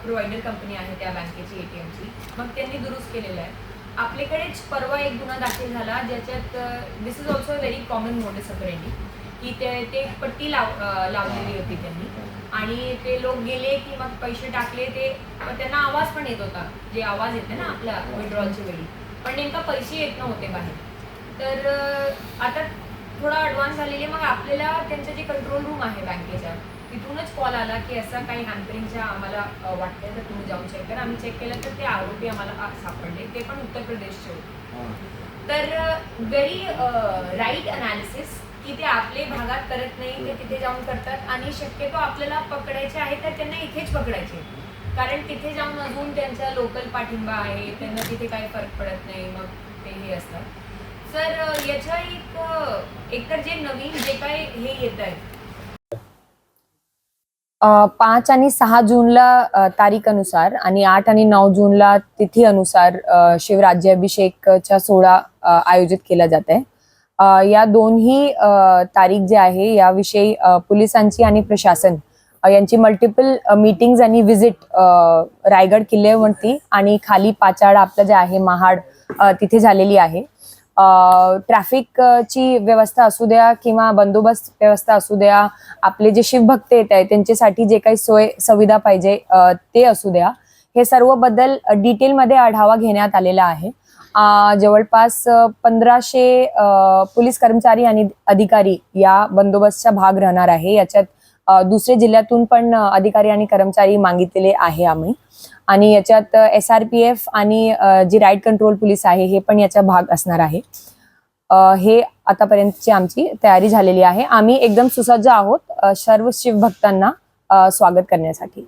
Provider company आहे त्या बँकेची ATMची, मग त्यांनी दुरुस्त केलेलं आहे. आपल्याकडेच परवा एक गुन्हा दाखल झाला ज्याच्यात this is also very common modus operandi की ते पट्टी लावलेली होती त्यांनी आणि ते लोक गेले की मग पैसे टाकले ते त्यांना आवाज पण येत होता, जे आवाज येते ना आपल्या विड्रॉलच्या वेळी, पण नेमका पैसे येत नव्हते बाहेर. तर आता थोडा ॲडव्हान्स झालेले मग आपल्याला त्यांचं जे कंट्रोल रूम आहे बँकेच्या तिथूनच कॉल आला की असं काही हॅम्परिंगच्या आम्हाला वाटतंय तर तुम्ही जाऊन चेक करा. आम्ही चेक केलं तर ते आरोपी आम्हाला सापडले, ते पण उत्तर प्रदेशचे होते. तर व्हेरी राईट अनालिसिस की ते आपले भागात करत नाही, ते तिथे जाऊन करतात आणि शक्यतो आपल्याला पकडायचे आहे तर त्यांना इथेच पकडायचे, कारण तिथे जाऊन अजून त्यांचा लोकल पाठिंबा आहे, त्यांना तिथे काही फरक पडत नाही, मग ते हे असतात. सर याच्या एकतर जे नवीन जे काय हे येत आहे 5 आणि 6 जूनला तारीख-अनुसार आणि 8 आणि 9 जूनला तिथी अनुसार शिवराज्याभिषेकचा सोहळा आयोजित केला जात आहे. या दोन्ही तारीख जे आहे याविषयी पोलिसांची आणि प्रशासन यांची मल्टिपल मीटिंग्स आणि व्हिजिट रायगड किल्ल्यावरती आणि खाली पाचाड आपलं जे आहे महाड तिथे झालेली आहे. ट्रॅफिकची व्यवस्था असू द्या किंवा बंदोबस्त व्यवस्था असू द्या, आपले जे शिवभक्त येत आहेत त्यांच्यासाठी जे काही सोय सुविधा पाहिजे ते असू द्या, हे सर्व बद्दल डिटेलमध्ये आढावा घेण्यात आलेला आहे. जवळपास 1500 पोलीस कर्मचारी आणि अधिकारी या बंदोबस्तचा भाग राहणार आहे. याच्यात दुसरे जिल्ह्यातून पण अधिकारी आणि कर्मचारी मागितलेले आहे आम्ही, आणि याच्यात SRPF आणि जी राईट कंट्रोल पोलीस आहे हे पण याचा भाग असणार आहे. हे आतापर्यंतची आमची तयारी झालेली आहे. आम्ही एकदम सुसज्ज आहोत सर्व शिवभक्तांना स्वागत करण्यासाठी.